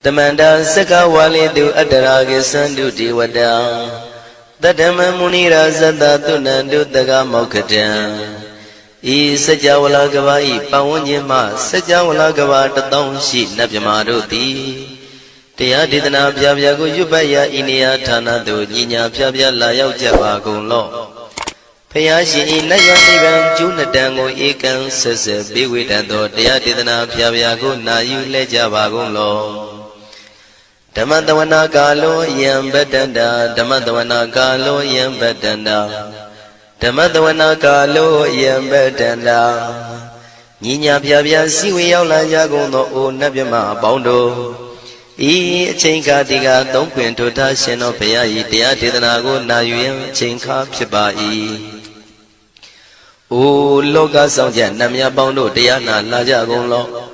Tamanda Saka Wali do Adaragi Sandu Diwada Tadama Munira Zada Tunandu Daga Mokatan E Sajawala Gavai Pawanyama Sajawala Gavata Donshi Nabyamaroti Tia Didana Pyago Yubaya Inia Tana do Nina Pyabya Layao Javago Law Payashi Nayan Junadango Ekan Sasa Biwitado Tia Didana Pyago Nayu Lejavago Law Dhammadawana Kalo Yam Badanda Dhammadawana Kalo Yam Badanda Dhammadawana Kalo Yam Badanda Nina Pyabya Siwi Yaula Yagono O Nabyama Bondo E Chinka Diga Donquin to Tashino Payai Tia Tidanago Nayu Chinka Pibai O Loga Sonja Namya Bondo Diana Lajagon Lo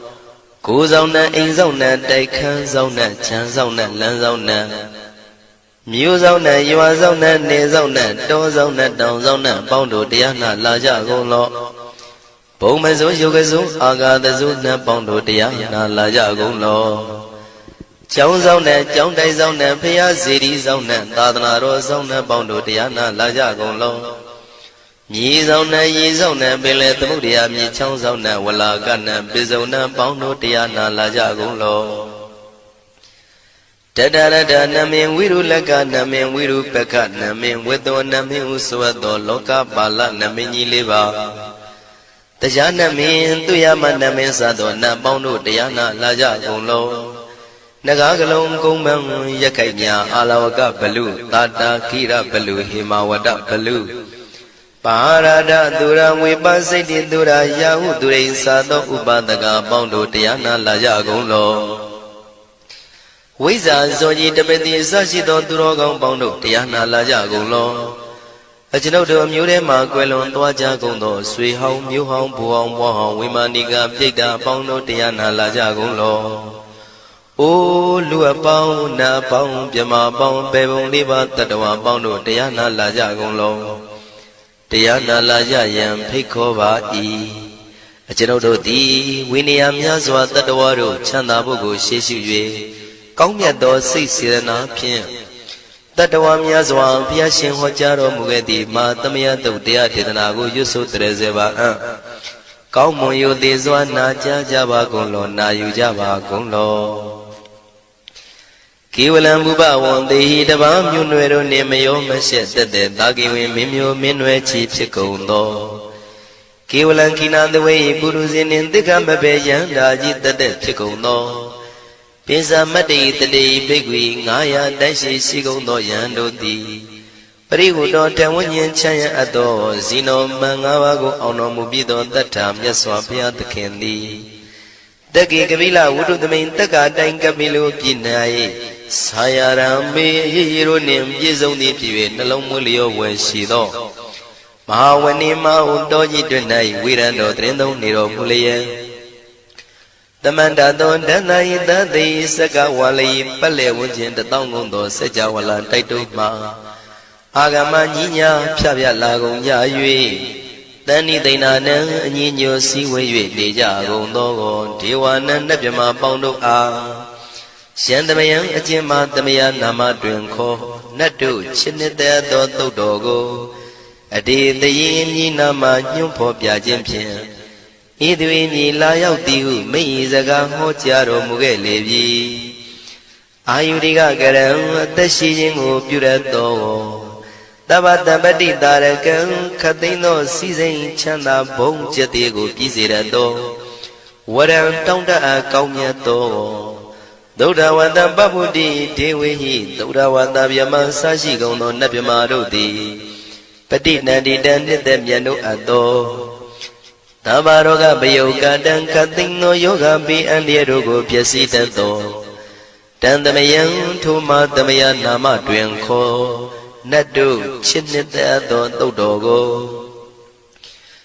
Go Zona, In Zona, Daikan Zona, Chan Zona, Lan Zona Mu Zona, You are Zona, Ne Zona, Do Zona, Down Zona, Bondo Diana Laja Golo Bomazo Yogazo, Aga the Zona, Bondo Diana Laja Golo Chow Zona, Chow Dai Zona, Pia City Zona, Dadana Zona, Bondo Diana Laja Golo Ye Zona, Ye Zona, Bele Mudia, Mi Chow Zona, Walla Gana, Bizona, Bondo Diana Laja Golo Tadada Namin Wiru Laga Namin Wiru Peka Namin Wedo Namin Uswado Loka Bala Namini Liva Tajana Min Tuyama Namin Sado Na Bondo Diana Laja Golo Nagagalong Kumbang Yakanya Alawaka Balu Tata Kira Balu Himawada Balu Parada Dura Wipasiti Dura Yahu Durain Sado Ubadaga Bondo Diana Laja Golo Wiza Zoji Tabeti Sashito Durogang Bondo Diana Laja Golo Ajinodo Mure Maguelon Twaja Gondo Sui Hong Mu Hong Buong Wahong Wimaniga Pita Bondo Diana Laja Golo O Lua Pong Na Pong Pyama Pong Pebong Liba Tatawa Bondo Diana Laja Golo Diana Laja Yam Pikova E Ajinodo Di Winiam Yazwa Tatawaro Chanda Bogo Shishu Kaumyado Sisirana Pien Tatawam Yazwa Piashin Hojaro Mugedi Ma Tamiato Dia Tidanago Yusu Trezeva Kaumo Yudizwa Naja Java Golo Na Yujava Golo Kiwalam Buba Won the Hidabam Yunwero Nemayo Mashet the Dagiwi Mimio Minwe Chief Chikondo Kiwalan Kina the way Buruzin in the Gambabe Yandaji the Chikondo Pisa Mati the day Bigwi Naya Dashi Sigondo Yandodi Parigo Tawanyan Chaya Ado Zino Mangawago Ono Mubido that time Yaswapia the Candy Dagi Gavila would the main Taka Dangabilu Pinai Sayarambe Hero name Yizoni Piwe Nalomulio when she do Mahawanima Undoji Dunai Wirando Trendo Niro Mulia The Mandado Danai Dadi Saka Wali Pale Wujin the Tongundo Sajawala Taituma Agama Nina Pia Lago Yayui Dani Dana Nino Siwe Deja Gondo Tiwana Napjama Bondo A Shandamayan Ajima Damaya Nama Drinko Natu Chinita Dodo Dogo Adi the Yin Nama Nyumpo Piajimpian Idwini Layao Tiu Mizaga Hotiaro Mugelevi Ayuriga Garam Tashing Purato Tabata Badi Darakan Katino Season Chanda Bong Jatigo Pizirado Waram Tonda Kaumiato Doda Wanda Babudi Dewi Doda Wanda Yama Sashi Gono Nabimarodi Pati Nadi Dandit Yano Ado Tabaroga Bayoga Dan Katino Yoga Bi and Yerogo Piasita Do Dandamayan Tuma Damaya Nama Dwenko Nadu Chinita Do Dogo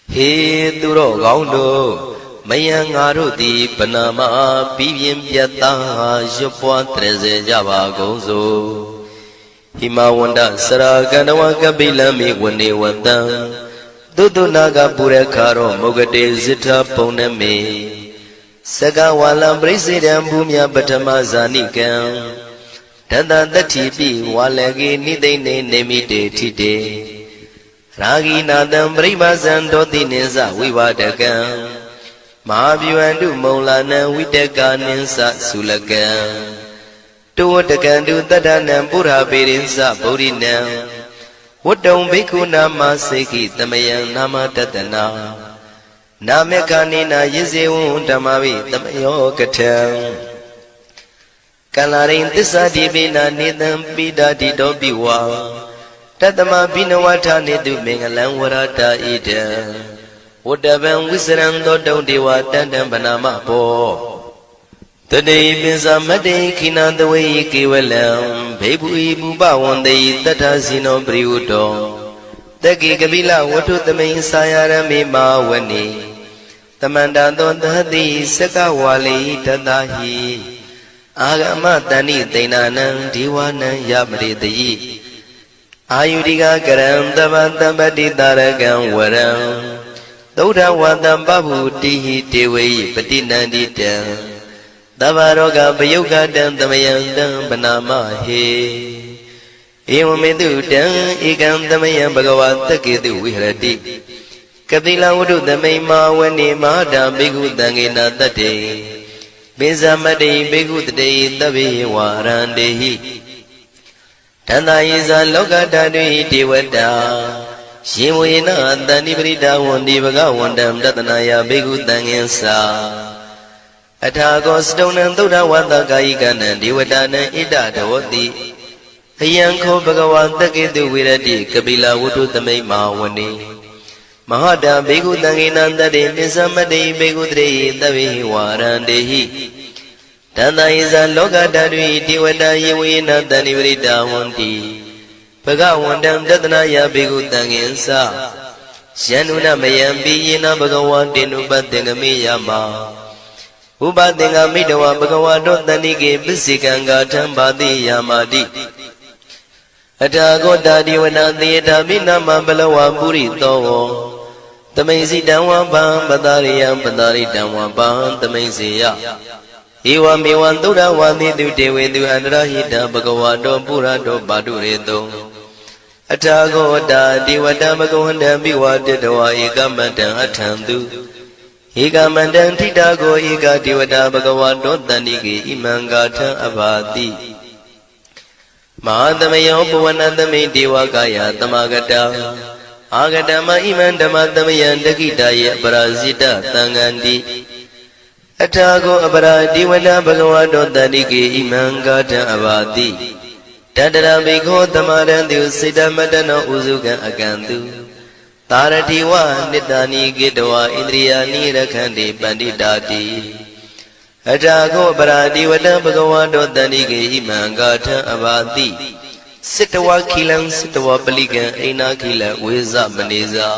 He Duro Gaundo Mayang Arudi Panama Pivim Piata Jopua Treze Java Gozo Himawanda Saraganawa Kabilami Wande Wanda Dudu Naga Purekaro Mogade Zita Poneme Saka walam presidam bumya patama zanikam Tata tatipi walagi nidene nemite tite Ragi nadam pribazan doti ninsa vivadakam Mahabhyuandu maulana vidaka ninsa sulakam Tuwatakandu tadanam pura pirinsa bodhinam Wadam bhikkhu nama seki tamayam nama tatana Namekanina yizewun tamavi tamayo katam Kalarin tissa dibina nidam pida dido biwa Tatama binawata nidu mengalam warata ida Wadavam wisram dodam dewa tandam banama po Today binsa made kinandawai kiwalam Bebu ibu bawandai tata sino priudo Taki kabila watu tamay sayarami mawani Tamanda dodhati sakawali tatahi Agama tani tainanam diwanam yamritayi Ayudika karam tabantabati tarakam waram Dodha wadam babu tihi tewayi patinanditam Tavaroga payukadam tamayandam banamahe Evamedu dam ekam tamayam bhagavataketu vihrati Kapila udu tamay mawani mahadam bhikkhu tangena tate Binsamati bhikkhu tate tabi warandehi Tantayisa lokatadvi devata Shivuyena tantiprita wandi bhagavandam tatanaya bhikkhu tangensa Athagos donam dodha vatakaikanam devatanam ita dhavati Ayanko bhagavataketu virati kapila udu tamay mawani Mahada bhikkhu tangena tate binsamati bhikkhu tate tabi warandehi Tantayisa lokatadvi devata yivuyena tantiprita wandi Bhagavandam tatanaya bhikkhu tangensa Syanuna mayampi yena bhagavatinu patengami yama Upatenga midawa bhagavato tanike pisikanga thambati yamati Athagota divana theta minama balawa purito Tamaisi damwa bham patariyam pataritamwa bham tamaisiya Ewa mewan dura waditu dewetu anrahita bhagavato purato padureto Athagota divata bhagavandam bhivatitawa ekamatan athantu Ekamandam thitago eka devata bhagavato tanike imangatha abhati Mahadamayo puvanatame devakaya tamagata Agatama imandama tamayan dakitaya parasita tangandi Athago apara devata bhagavato tanike imangatha abhati Tadara bhikho tamarantu siddhamatana usukan akantu Taratiwa nidani gidwa indriyani rakhandi panditati Athago paradivata bhagavato tanike imangatha abhati Sittawa khilam sittawa palikan aina khila veza maneza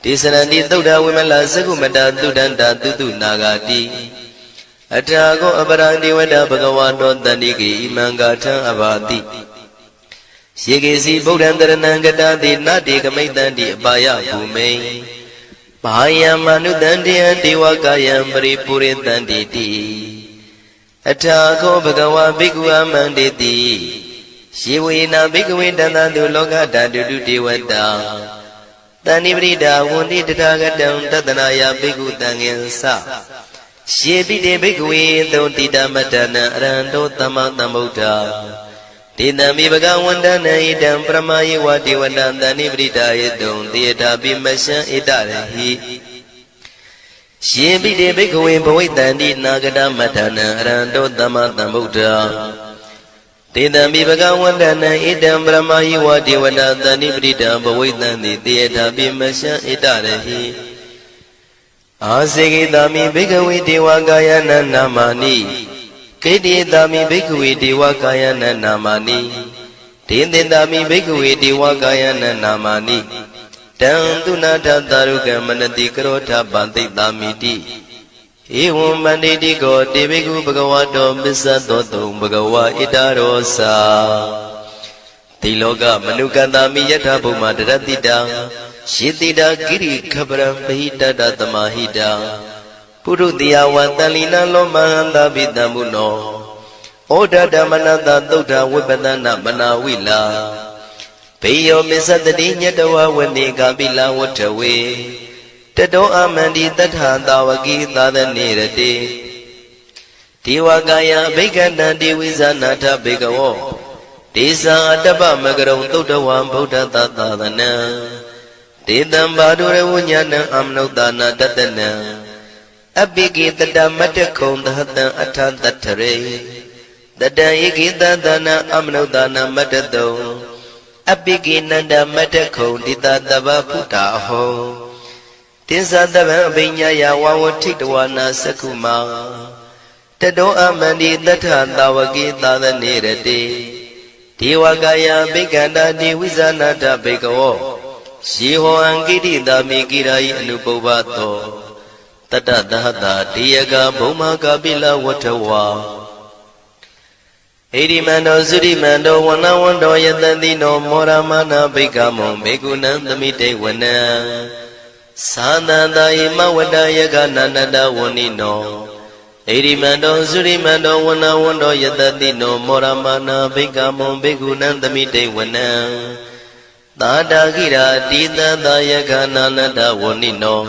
Desanandi dodha vimala sakumata dudanta tutu nagati Athago paradivata bhagavato tanike imangatha abhati Yegesi Bodhandaranam Gatati Nati Kamaitanti Abhaya Bhume Bhaya Manudantiya Devakayam Paripuritanti Athago Bhagava Bhikkhu Amanditi Shivuyena Bhikkhu Tantantu Lokatadu Devata Taniprita Wundi Tathagatam Tatanaya Bhikkhu Tangensa Shivite Bhikkhu Totita Matana Aranto Tamatambuddha Tidami bhagavandana idam pramayi vati vandantani pritayadum tiyata bimasya idarahi Shibhide bhikkhuve bhavaitanti nagata matana aranto tamatambuddha Tidami bhagavandana idam pramayi vati vandantani prita bhavaitanti tiyata bimasya idarahi Asikitami bhikkhuve devakayana namani Kediyatami bhikkhuve devakayana namani Tindindami bhikkhuve devakayana namani Tantunatha tarukam manati karotha bantitamiti Evam banditi ko devekhu bhagavato bissadoto bhagava itarosa Tiloka manukantami yatha bhuma daratita Shitita giri khabram bahitata tamahita ပုရုတိယဝတန်လီနလောမဟန္တာပိတံမုနောဩဒဓမ္မနတသုဒ္ဓဝိပဒနာမနာဝိလာဘေယောမစ္စတတိညတဝဝနေကပိလဝတ္ထဝေတတောအမန္တိတထသာဝကိသာသနေရတိဒေဝကာယဘိက္ခဏံဒေဝိဇာနာထဘေကဝောဒေဇာတပ္ပမကရုံသုဒ္ဓဝံဗုဒ္ဓသာသနံဒေတံဘာဒုရဝဉာဏံအမနုဿာနာတတနံအပိကိတတမတ္တခုံသဟတံအထတတ္ထရေတတံဧကိတသနာအမနုဿာနာမတ္တတုံအပိကိနန္ဒမတ္တခုံတိတတဗ္ဗဖုတာဟောတင်္ဇတဗံအပိညာယဝဝထိတဝနာသက္ခုမာတတောအမန္တိတထသာဝကိသာသနေရတိဒေဝကာယဘိက္ခန္တာတိဝိဇာနာတဘေကဝောယေဟောအံကိတိတာမိကိရာယအနုပုဗ္ဗသောတတ္တသဟတာတေယကဘုံမကပိလဝတ္ထဝါဣရိမန္တောသုရိမန္တောဝနဝန္တောယတတိနောမောရမနာဘိက္ခမောဘေကုဏံသမိတေဝနံသာသန္တာယမဝတ္တယကနန္တဝဏိနောဣရိမန္တောသုရိမန္တောဝနဝန္တောယတတိနောမောရမနာဘိက္ခမောဘေကုဏံသမိတေဝနံသာတာခိရာတိတတယကနန္တဝဏိနော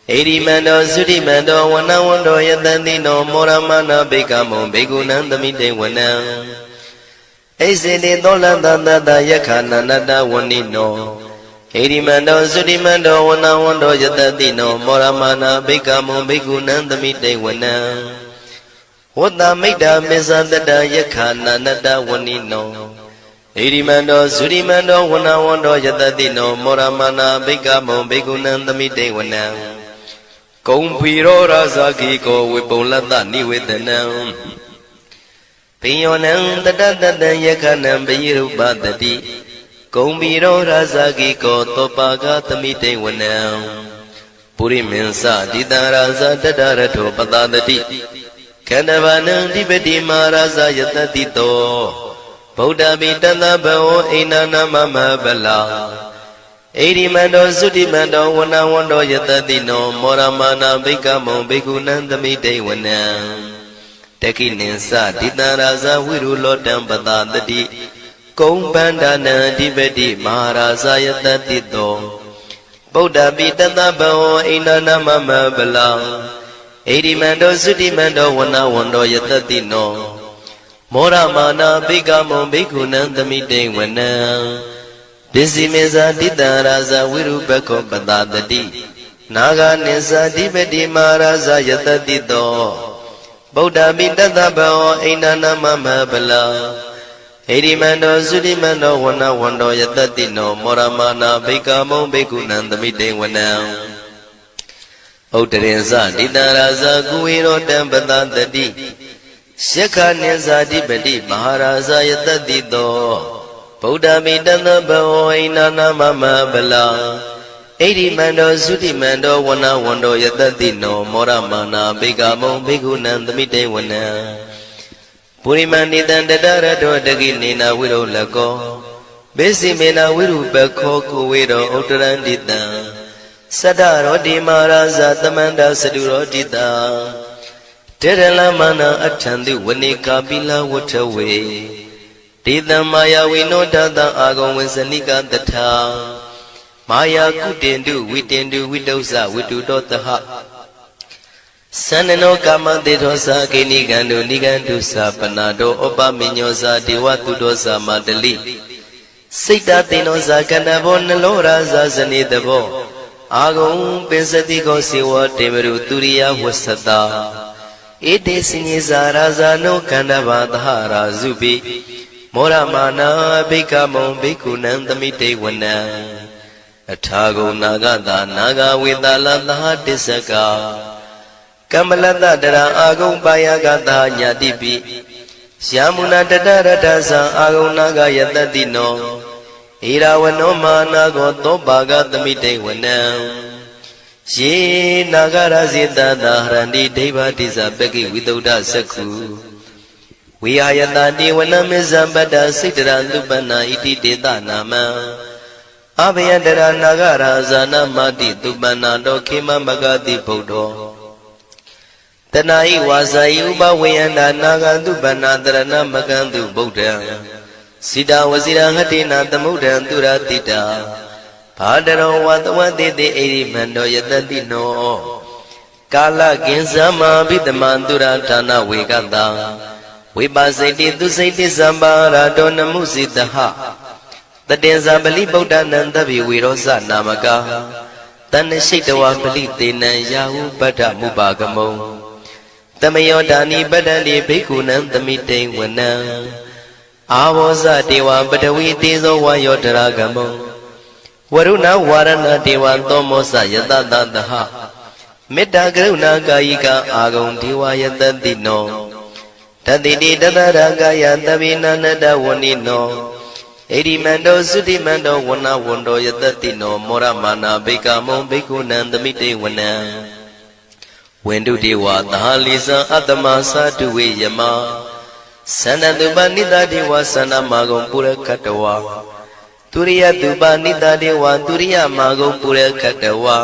ဣရိမန္တောသုရိမန္တောဝနဝန္တောယတတိနောမောရမနာဘိက္ခမောဘေကုဏံသမိတေဝနံဣစေတိသောလတတယခာနန္တဝဏိနောဣရိမန္တောသုရိမန္တောဝနဝန္တောယတတိနောမောရမနာဘိက္ခမောဘေကုဏံသမိတေဝနံဝတ္တမိတ္တမေဇတတယခာနန္တဝဏိနောဣရိမန္တောသုရိမန္တောဝနဝန္တောယတတိနောမောရမနာဘိက္ခမောဘေကုဏံသမိတေဝနံကုံဖီရောရာဇာကိကောဝေပုံလတ္တနိဝေဒနံပိယောနံတတတတံယခဏံပိရုပတတိကုံဖီရောရာဇာကိကောသောပါကသမိတေဝနံပုရိမင်းစတိတံရာဇာတတရထောပတတတိခန္ဓဗာနံဓိပတိမာရာဇာယတတိတောဗုဒ္ဓပိတသဗ္ဗောအိနာနာမမဗလာဣရိမန္တောသုတိမန္တောဝနဝန္တောယတတိနောမောရမနာဘိက္ခမောဘေကုဏံသမိတေဝနံတခိနိသတိတံရာဇဝိရုလောတံပတတတိကုံပန္ဒနာအဓိပတိမဟာရာဇယတတိတောဗုဒ္ဓပိတသဗ္ဗောအိနာနာမမဗလာဣရိမန္တောသုတိမန္တောဝနဝန္တောယတတိနောမောရမနာဘိက္ခမောဘေကုဏံသမိတေဝနံပစ္စည်းမေဇာတိတံရာဇဝိရုပခောပတတတိနာဂနိသတိပတိမာရာဇယတတိတောဗုဒ္ဓပိတသဗ္ဗောအိန္ဒနာမမဗလာဣရိမန္တောသုတိမန္တောဝနဝန္တောယတတိနောမောရမနာဘိက္ခမောဘေကုဏံသမိတေဝနံဥတ္တရေဇတိတံရာဇကုဝေရောတံပတတတိယက္ခနိသတိပတိမဟာရာဇယတတိတောဗုဒ္ဓမိတသဗ္ဗောဣနာနာမမဗလာဣရိမန္တောသုတိမန္တောဝနဝန္တောယတတိနောမောရမနာဘိက္ခမောဘေကုဏံသမိတေဝနံပုရိမဏိတံတတရတောတကိနေနာဝိရောလကောဘေစီမေနာဝိရုပခောကုဝေရောဥတ္တရန္တိတံသတ္တရောတိမာရာဇသမန္တသတုရောတိတံတေရလမနာအထံတိဝနေကာပိလဝတ္ထဝေဒေတံမာယာဝိနောဒတံအာဂုံဝေဇနိကတထာမာယာကုတင်တုဝိတင်တုဝိတုဇဝိတုတောတဟသန္နနောကာမတေသောသာကိနိကံတုနိကံတုသာပနာတောဩပမိညောသာဒေဝတုတောသာမတလိစိတ်တတေနောသာကန္တဘောနလောရာဇာဇနေတဘောအာဂုံပင်စတိကောစေဝတေမရုတုရိယဝသတာဧတေစညေဇာရာဇာနောကန္တဘာသဟရာဇုပိမောရမနာဘိက္ခမောဘိက္ခုနံသမိတေဝနံအထာဂုဏနာဂတာနာဂဝေတလသဟတစ္စကကမ္မလတ္တတရာအာဂုံပါယကတာညာတိပိယမုနာတတရထသံအာဂုံနာဂယတတိနောဣရာဝနောမာနာကောသောပါကသမိတေဝနံယေနာဂရဇိတတာဟရန္တိဒိဗ္ဗတိဇပကိဝိသုဒ္ဓသက္ခုဝိဟာယတတိဝနမေဇံပတ္တစိတ္တရသုပနာဣတိတေတနာမံအဘယတရနာဂရာဇာနာမတိသုပနာတောခေမမဂတိဗုဒ္ဓော တဏှာဤဝါစာဤဥပဝေယန္တာနာဂတုပန္နာတရဏမကံတုဗုဒ္ဓံစိတဝစီရဟတိနာသမုဒ္ဒံသူရတိတာဘာတရောဝတဝတိတိဣရိမန္တောယတတိနောကာလကင်္စမဘိတမံသူရဌာနဝေကတံဝိပါစိတိသူစိတိသမ္ပါရာတောနမှုစိတဟတတေဇာပလိဗုဒ္ဓနံတဗ္ဗေဝေရောဇနာမကာတဏ္ဏရှိတဝါပလိတေနံယာဟုပတ္ထမုပါကမုံတမယောဒါနိပတ္တန္တိဘိက္ခုနံသမိတိဝနံအာဝောဇတေဝပတဝီတေဇောဝါယောတရာကမုံဝရုဏဝါရဏတေဝသောမောဇယတတသဟမေတ္တာကရုဏာကာယိကအာဂုံဒေဝယတတိနောတတိတိတတရာကာယသဗ္ဗေနန္တဝဏိနောဣရိမန္တောသုတိမန္တောဝဏဝန္တောယတတိနောမောရမာနာဘိကမုံဘိက္ခုနံသမိတေဝနံဝန္တုတေဝသဟလိဇံအတ္တမသာတုဝေယမသန္တတုပနိတတေဝသန္နမာဂုံပုရခတဝါသူရိယတုပနိတတေဝသူရိယမာဂုံပုရခတဝါ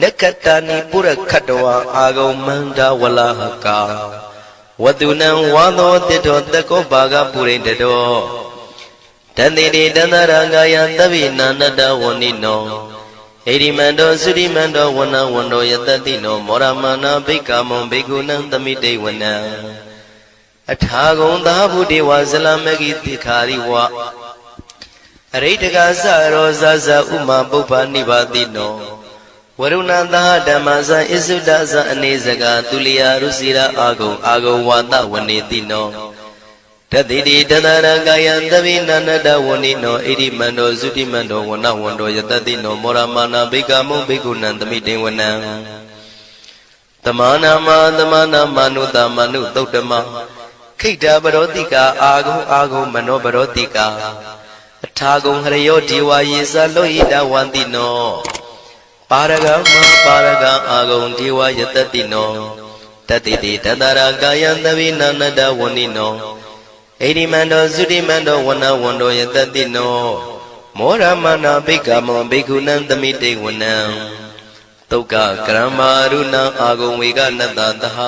နက္ခတနိပုရခတဝါအာဂုံမန္တဝလဟကာဝတုနံဝါသောတိတောတကောဘာဂပုရိတတောတန္တိတိတန္တရာဂာယသဗ္ဗေနန္တဝဏိနောဣရိမန္တောသုတိမန္တောဝဏဝန္တောယတတိနောမောရမာနာဘိက္ခမုံဘိက္ခုနံသမိတေဝနံအထာဂုံသာဘုဒေဝဇလမဂိတိခာရိဝအရိတကသရောဇဇဥမာပုပ္ပနိဗ္ဗာတိနောဝရုဏသဟဓမ္မဇံဣစုဒဇံအနေစကာသူလျာရုစီရာအာဂုံဝါဒဝနေတိနောတတိတိတတရကာယံသဗ္ဗေနန္တဝဏိနောဣရိမန္တောသုတိမန္တောဝဏဝန္တောယတတိနောမောရမာနာဘိက္ခမုံဘိက္ခုနံသမိတေဝနံတမနာမနုတမနုသုတ်တမခိတ္တပရောတိကာအာဂုံမနောပရောတိကာအထာဂုံဟရယောဒီဝါယေသလောဟိတဝန္တိနောပါရဂမပါရဂအာဂုံဒီဝါယတတိနောတတိတိတတရာကာယံသဗ္ဗေနန္တဝဏိနောဣရိမန္တောသုတိမန္တောဝဏဝန္တောယတတိနောမောရမနာဘိက္ခမောဘိက္ခုနံသမိတေဝနံသုက္ကကရမရုဏအာဂုံဝေကနတသဟ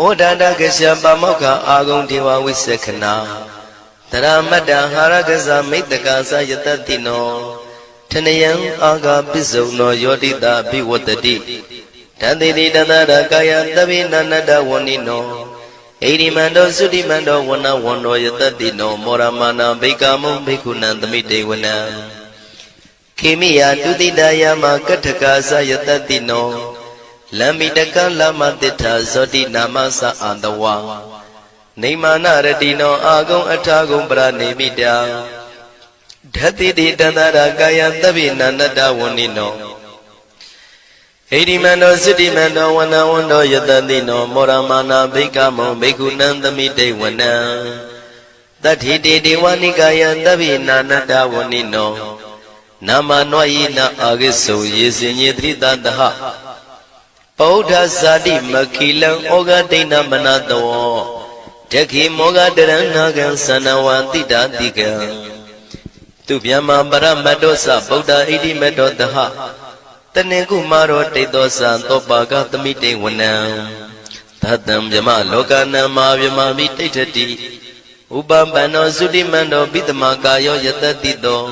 ဩဒန္တကရှပမောက္ခအာဂုံဒေဝဝိသခနာတရမတ္တဟာရကဇမိတ္တကာသယတတိနောထနယံအာဂပစ္စုံနောယောတိတာဘိဝတ္တိတန္တိတိတတရကာယသဗ္ဗေနန္တဝဏိနောဣရိမန္တောသုတိမန္တောဝဏဝန္တောယတတိနောမောရမာနာဘိက္ခမုံဘိက္ခုနံသမိတေဝနံခေမိယတုတိတယမကထကာသယတတိနောလမ္မိတကလမတိထာဇောတိနာမသအာတဝါနေမာနရတိနောအာဂုံအထာဂုံပရနေမိတာဓတိတိတန္တရာကာယသဗ္ဗေနန္တဝဏိနောဣရိမန္တောသုတိမန္တောဝဏဝန္တောယတတိနောမောရမာနာဘိက္ခမုံဘိက္ခုနံသမိတေဝနံတတိတိဒေဝနိကာယသဗ္ဗေနန္တဝဏိနောနာမနွယိနအာဂိစုယေစင်ညေတိတတဟပောဓဇာတိမခိလံဩဃဒိဏမနတောတခိမောဃတရဏကံသနဝတိတာတိကံသူဗျမပရမတ္တောသဗုဒ္ဓဣတိမတ္တောတဟတနေကုမာရောတိတ်သောသံသောပါကသမိတေဝနံသတံဗျမလောကနံမာဗျမမိတိဋ္ဌတိဥပပန္နောသုတိမန္တောပိတမကာယောယတတိတော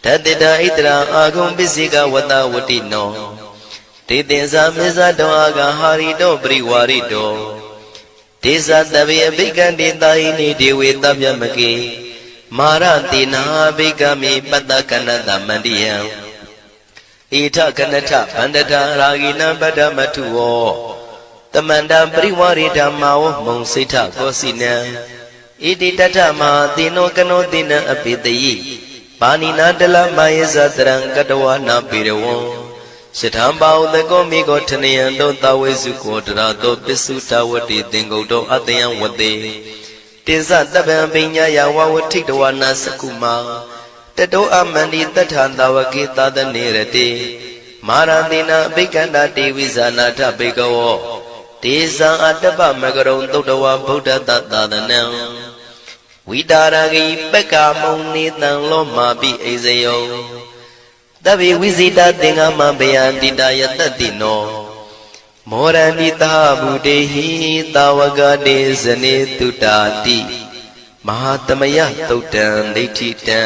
တတိတာဣတရာအာဂုံပစ္စေကဝတဝတိနောတေတင်္ဇာမေဇတောအာဂဟာရိတောပရိဝါရိတောဒေသတဗေအဘိက္ခန္တေတာဟိနိဒေဝေတဗျမကေမာရတိနာဘိက္ခမေပတ္တကနတမန္တိယံဣထကနထဗန္တထရာဂိနံပတ္တမထုဝောတမန္တပရိဝါရိဓမ္မာဝမုံစိဋ္ဌကောစီနံဣတိတထမဟာတိနောကနောတိနံအပိတယိပါဏိနာတလမယေဇတရံကတဝနာပေရဝံရှထံပါဥတကောမိကောထနယံတောတဝေစုကောတရာတောပစ္စုတဝတိသင်္ကုတ်တောအတယံဝတေတိဇတပံပညာယဝဝထိတဝနာစကုမာတတောအမန္တိတထံတဝကေသတနေရတိမာရတိနာအဘိက္ခန္တာတေဝိဇာနာထဘေကဝောတေဇံအတ္တပမကရုံသုတ္တဝဗုဒ္ဓတသာသနံဝိတာရဂိပက္ခမုံနေတံလောမာပိအိဇယောတဗ္ဗေဝိဇိတသင်္ဃမဘယန္တိတယတတိနောဣ မောရဏိတာဘုဒေဟိတာဝကတေဇနေတုတာတိမဟာသမယသုတ်တံဒိဋ္ဌိတံ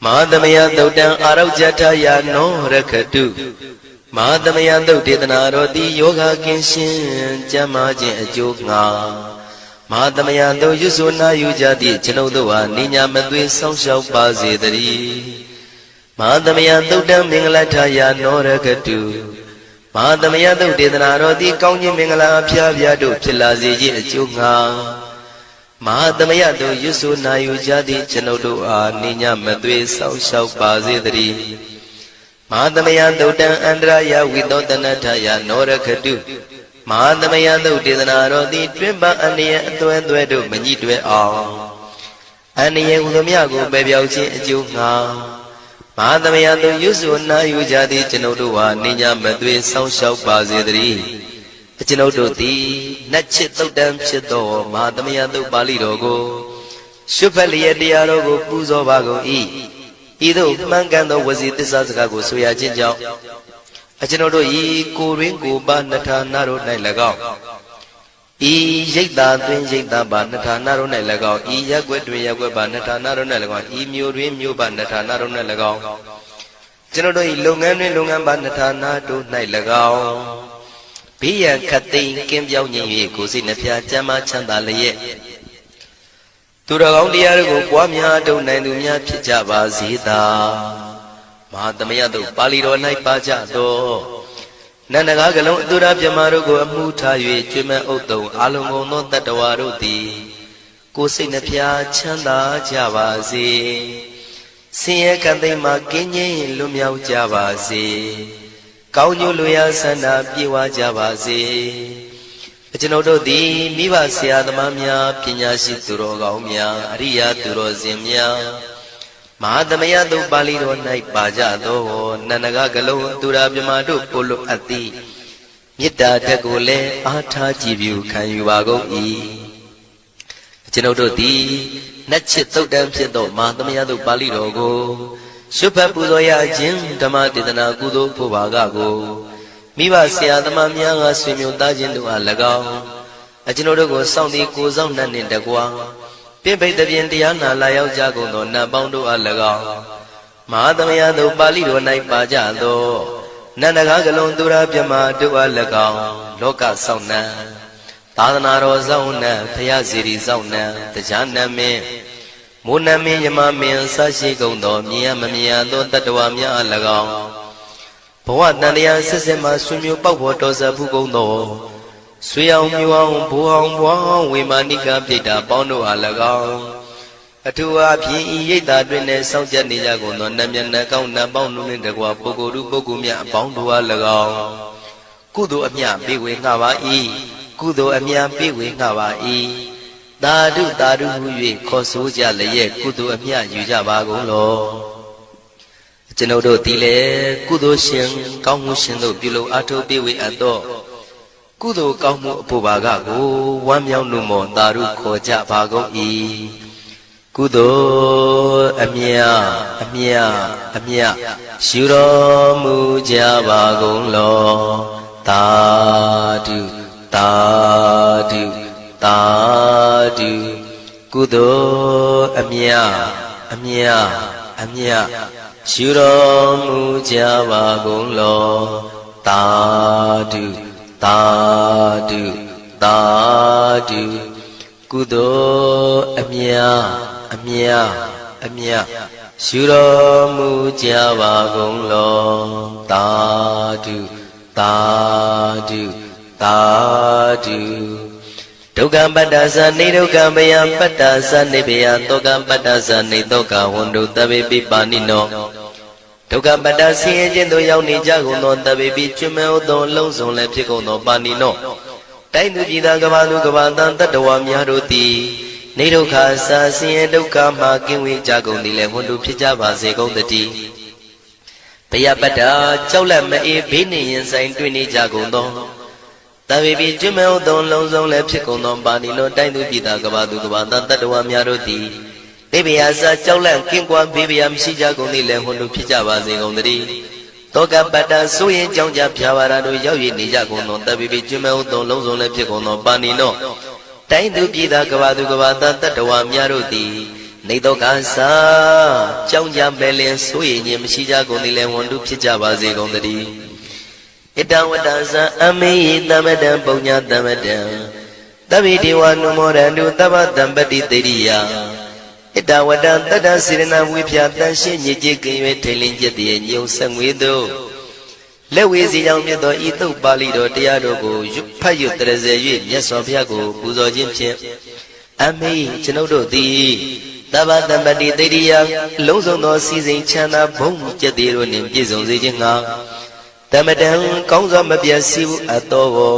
မဟာသမယသုတ်တံအာရောဇထယာနောရခတုမဟာသမယသုတ်ဒေသနာတော်သည်ယောဂကင်းရှင်းကျမ်းမာခြင်းအကျိုးငှာမဟာသမယသုတ်ရွဆိုနာယူကြသည့်ကျွန်ုပ်တို့ဟာနိညာမသွေဆောင်းလျှောက်ပါစေတည်းမဟာသမယသုတ်တံမင်္ဂလထယာနောရခတုမဟာသမယသုတ်ဒေသနာတော်သည်ကောင်းခြင်းမင်္ဂလာအဖျားဖျားတို့ဖြစ်လာစေခြင်းအကျိုးငှာမဟာသမယသုတ်ရွဆိုနာယူကြသည့်ကျွန်ုပ်တို့အားနိညာမသွေဆောင်းလျှောက်ပါစေတည်းမဟာသမယသုတ်တံအန္တရာယဝိသောတနထယာနောရခတုမဟာသမယသုတ်ဒေသနာတော်သည်တွင်ပအန္တရာယ်အသွဲသွဲတို့မညှိတွဲအောင်အန္တရာယ်ဟူသည်များကိုပယ်ပြောက်ခြင်းအကျိုးငှာမဟာသမယသုတ်ရွဆိုနာယူကြသည့်ကျွန်ုပ်တို့ဟာနိညာမသွေဆောင်းလျှောက်ပါစေတည်းကျွန်ုပ်တို့သည်နတ်ချစ်သုတ်တံဖြစ်သောမဟာသမယသုတ်ပါဠိတော်ကိုရှုဖတ်လျက်တရားတော်ကိုပူဇော်ပါကုန်၏ဤသို့မှန်ကန်သောဝစီသစ္စာစကားကိုဆိုရခြင်းကြောင့်ကျွန်ုပ်တို့ဤကိုရင်းကိုပါနှထာနာတို့၌၎င်းဤရိတ်တာတွင်ရိတ်တာပါနှထာနာတို့၌၎င်းဤရက်ွက်တွင်ရက်ွက်ပါနှထာနာတို့၌၎င်းဤမြို့တွင်မြို့ပါနှထာနာတို့၌၎င်းကျွန်ုပ်တို့ဤလုပ်ငန်းတွင်လုပ်ငန်းပါနှထာနာတို့၌၎င်းဘေးရန်ခတ်သိမ်းကင်းပြောင်းခြင်း၍ကိုယ်စိတ်နှဖျားကျမ်းမာချမ်းသာလျက်သူတော်ကောင်းတရားတို့ကိုပွားများထုတ်နိုင်သူများဖြစ်ကြပါစေသာမဟာသမယသုတ်ပါဠိတော်၌ပါကြသောနန္ဒကားကလုံးအတုရပြမတို့ကိုအမှုထား၍ကျွေးမဲ့ဥတုံအာလုံကုန်သောတတ္တဝါတို့သည်ကိုယ်စိတ်နှဖျားချမ်းသာကြပါစေဆင်းရဲကံသိမ်းမှကင်းငြိမ်းလွတ်မြောက်ကြပါစေကောင်းကျိုးလိုရာဆန္ဒပြေဝကြပါစေကျွန်ုပ်တို့သည်မိဘဆရာသမားများပညာရှိသူတော်ကောင်းများအရိယာသူတော်စင်များမဟာသမယသုတ်ပါဠိတော်၌ပါကြသောနန္ဒကကလုံးသူရာမြမတို့ပို့လို့အပ်သည်မေတ္တာတက်ကိုလည်းအားထားကြည်ပြုခံယူပါကုန်၏ကျွန်ုပ်တို့သည်နတ်ချစ်သုတ်တံဖြစ်သောမဟာသမယသုတ်ပါဠိတော်ကိုရှုဖတ်ပူဇော်ရခြင်းဓမ္မဒေသနာကုသိုလ်ဖို့ပါကကိုမိဘဆရာသမားများကဆွေမျိုးသားချင်းတို့အား၎င်းကျွန်ုပ်တို့ကိုစောင့်တည်ကိုစောင့်နှံ့နှင့်တကွာပြင့်ပိတ်တဲ့တရားနာလာရောက်ကြကုန်သောနတ်ပေါင်းတို့အား၎င်းမဟာသမယသုတ်ပါဠိတော်၌ပါကြသောနန္ဒကားကလုံးသူရာပြမတို့အား၎င်းလောကဆောင်နှံသာသနာတော်ဆောင်နှံဖရာစီရီဆောင်နှံတရားနမင်းမိုးနမင်းယမမင်းဆရှိကုန်သောမြင်ရမမြင်ရသောတတ္တဝါများအား၎င်းဘဝတန်တရားဆက်ဆက်မှဆွေမျိုးပေါက်ဖို့တော်စဖူးကုန်သောဆွေအောင်မျိုးအောင်ဘိုးအောင်ဘွားအောင်ဝေမာနိကပြိတ္တာပေါင်းတို့အား၎င်းအထူးအားဖြင့်ဤရိတ်တာတွင်လည်းစောင့်ကြနေကြကုန်သောနတ်မြတ်နတ်ကောင်းနတ်ပေါင်းတို့နှင့်တကွာပုဂ္ဂိုလ်တို့ပုဂ္ဂိုလ်များအပေါင်းတို့အား၎င်းကုသိုလ်အမြပေးဝေငှပါ၏ကုသိုလ်အမြပေးဝေငှပါ၏သာဓုသာဓုဟု၍ခေါ်ဆိုကြလျက်ကုသိုလ်အမြယူကြပါကုန်လောကျွန်ုပ်တို့သည်လည်းကုသိုလ်ရှင်ကောင်းမှုရှင်တို့ပြုလို့အားထုတ်ပေးဝေအပ်သောကုသိုလ်ကောင်းမှုအဖို့ပါကကိုဝမ်းမြောက်နှုမောသာဓုခေါ်ကြပါကုန်၏ကုသိုလ်အမြအမြအမြယူတော်မူကြပါကုန်လောသာဓုသာဓုသာဓုကုသိုလ်အမြအမြအမြယူတော်မူကြပါကုန်လောသာဓုသာဓုသာဓုကုသိုလ်အမြအမြအမြယူတော်မူကြပါကုန်လောသာဓုသာဓုသာဓုဒုက္ခပတ္တသနေဒုက္ခဘယပတ္တသနေဘယတောကပတ္တသနေတောကဝန္တုတဗေပိပါဏိနောဒုက္ခပတ္တဆင်းရဲခြင်းသို့ရောက်နေကြကုန်သောတဗေပိကျွမဲဥသောအလုံးစုံလည်းဖြစ်ကုန်သောပါဏိနောတိုင်းသူပြည်သားကဘာသူကဘာတန်တတ္တဝါများတို့သည်နေဒုက္ခစာဆင်းရဲဒုက္ခမှကင်းဝေးကြကုန်သည်လည်းဝန္တုဖြစ်ကြပါစေကုန်တည်းဘယပတ္တကြောက်လန့်မအေးဘေးနေရင်ဆိုင်တွေ့နေကြကုန်သောတဗေပိကျွမဲဥသောအလုံးစုံလည်းဖြစ်ကုန်သောပါဏိနောတိုင်းသူပြည်သားကဘာသူကဘာတန်တတ္တဝါများတို့သည်နေဘယစာကြောက်လန့်ကင်းကွာဘေးဘယမရှိကြကုန်သည်လည်းဝန္တုဖြစ်ကြပါစေကုန်တည်း တောကပတ္တဆိုရင်ကြောင့်ကြဖြာပါရတို့ရောက်ရနေကြကုန်သောတပ်ပိပိကျွမ်းမဲ့ဥသောလုံးစုံလည်းဖြစ်ကုန်သောပါဏိနောတိုင်းသူပြည်သားကဘာသူကဘာသားတတ္တဝါများတို့သည်နေတော့ကစားကြောင့်ကြပဲလင်ဆိုရင်ခြင်းမရှိကြကုန်သည်လည်းဝန်တုဖြစ်ကြပါစေကုန်သတည်းဣတဝတ္တဇံအမေယိသမတံပုံညာသမတံတဗ္ဗိဒေဝနုမောရန္တုသဗ္ဗတံပတိတေရိယဣတဝတ္တတတ္တစေရဏဝိဖြာတန်ရှင်းညစ်ကြေးကင်၍ထိန်လင်းကျက်တည်းညုံဆက်ငွေတို့လက်ဝေစီကြောင့်မြတ်သောဤသုတ်ပါဠိတော်တရားတော်ကိုဖတ်ရွတ်တရစေ၍မြတ်စွာဘုရားကိုပူဇော်ခြင်းဖြင့်အမေကျွန်ုပ်တို့သည်သဗ္ဗတံပတိတေရိယလုံးစုံသောစီစဉ်ချမ်းသာဘုံကျက်တည်းတို့နှင့်ပြည့်စုံစေခြင်းငှာတမတံကောင်းစွာမပြတ်စီဘူးအတော်ကို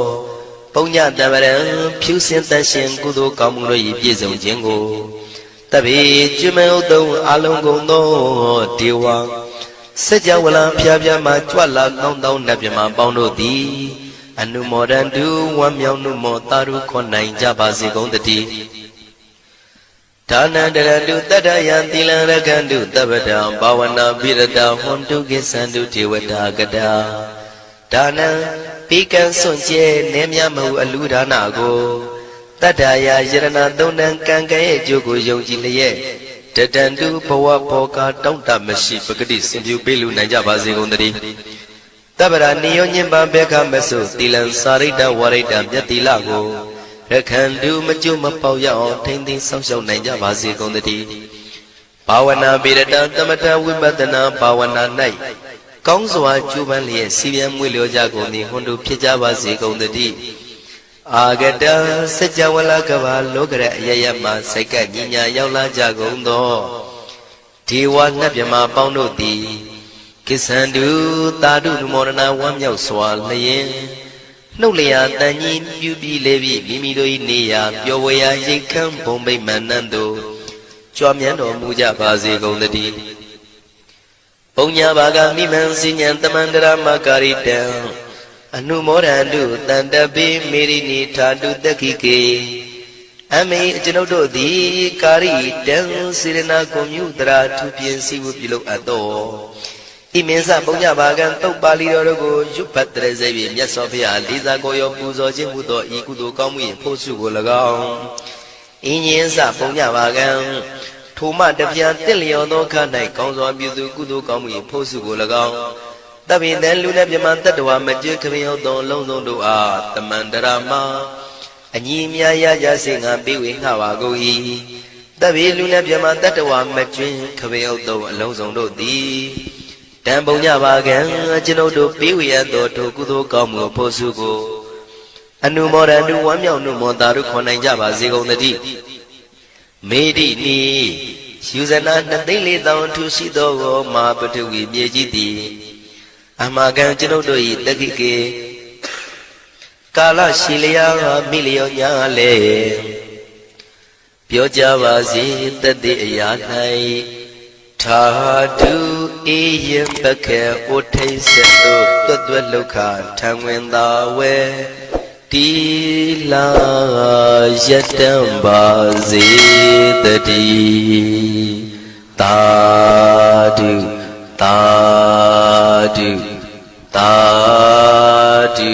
ပုံညတမရံဖြူစင်တန်ရှင်ကုသိုလ်ကောင်းမှုတို့၏ပြည့်စုံခြင်းကိုတပိကျွမ်းမဲ့ဥသုံးအလုံးကုန်သောဒေဝစัจ java လံဖျားဖျားမှကြွလာကောင်းသောနတ်မြမပေါင်းတို့သည်အနုမောဒန္တုဝမ်းမြောက်နုမောတာရုခွန်နိုင်ကြပါစေကုန်တည်းဒါနန္တရတုတတ္တယံသီလံရကန္တုတပ္ပတံဘာဝနာပိရတဟွန်တုကိသန္တုဒေဝတာကတာဒါနံပိကံစွန့်ကျဲနေမြမဟုအလူဒါနကိုတတ္တယာယရဏသုံးတန်ကံကဲ့ရဲ့အကျိုးကိုယုံကြည်လျက်တတန္တုဘဝဘောကတောင့်တမရှိပဂတိစင်ပြူပေးလူနိုင်ကြပါစေကုန်တည်းတပ္ပရာနိယောညင်ပံဘေခမဆုသီလံစာရိတ္တဝရိတ္တမြတ်သီလကိုရခန္တုမကျွမပေါက်ရအောင်ထိမ့်သိမ်းဆောက်ရှောက်နိုင်ကြပါစေကုန်တည်းဘာဝနာပိရတသမထဝိပဿနာဘာဝနာ၌ကောင်းစွာကျူးပန်းလျက်စီပြန်မွေလျောကြကုန်သည်ဟွန်တို့ဖြစ်ကြပါစေကုန်တည်းအာဂတစัจ java လကဘာလောကရအယယမစိတ်ကညညာရောက်လာကြကုန်သောဒေဝနတ်မြမပေါင်းတို့သည်ကိသန္တုတာတုနုမောဒနာဝမ်းမြောက်စွာလျင်နှုတ်လျာတန်ကြီးပြုပြီးလေပြီးမိမိတို့၏နေရာပျော်ဝေရာရိတ်ခမ်းဘုံဗိမာန်နှံတို့ကြွမြန်းတော်မူကြပါစေကုန်တည်းပုံညာဘာကမိမံစိညာတမန္တရမကာရိတံအနုမောဒန္တုတန္တပိမေရိနိထာတုတက္ခိကေအမေကျွန်ုပ်တို့သည်ကာရိတံစေရနာကွန်မြူတရာထူပြင်းစီဝပြုလုပ်အပ်သောဤမင်းစပုံညာဘာကံတုတ်ပါဠိတော်တို့ကိုရွတ်ဖတ်တရစေပြီးမြတ်စွာဘုရားလေးစားကိုရောပူဇော်ခြင်းဟူသောဤကုသိုလ်ကောင်းမှု၏ဖို့စုကို၎င်းအင်းရင်စပုံညာဘာကံထိုမှတပြားတစ်လျော်သောခါ၌ကောင်းစွာပြုစုကုသိုလ်ကောင်းမှု၏ဖို့စုကို၎င်းတပိတံလူနဲ့မြမတတ္တဝါမကျွခမယောသောလုံးစုံတို့အားတမန္တရာမအညီမြာရကြစေငါပေးဝေငှပါကုန်၏တပိလူနဲ့မြမတတ္တဝါမကျွခမယောသောအလုံးစုံတို့သည်တံပုံညပါကံကျွန်ုပ်တို့ပေးဝေရသောထိုကုသိုလ်ကောင်းမှုဖို့စုကိုအနုမောဒန္တုဝမ်းမြောက်နုမောတာတို့ခွန်နိုင်ကြပါစေကုန်သတည်းမေတိနီယူဇနာ2,400,000ထူရှိသောမာပထဝီမြေကြီးသည်အမကံကျွန်ုပ်တို့၏တက္ခိကေကာလရှိလျာမိလျောညာလေပြောကြပါစေတသက်အရာ၌ထာတုအေယပခေဩထိတ်ဆက်တို့တွတ်တွတ်လောက်ခထံဝင်သာဝဲတီလာယတံပါစေတည်းသာဓုသာဓုသာဓု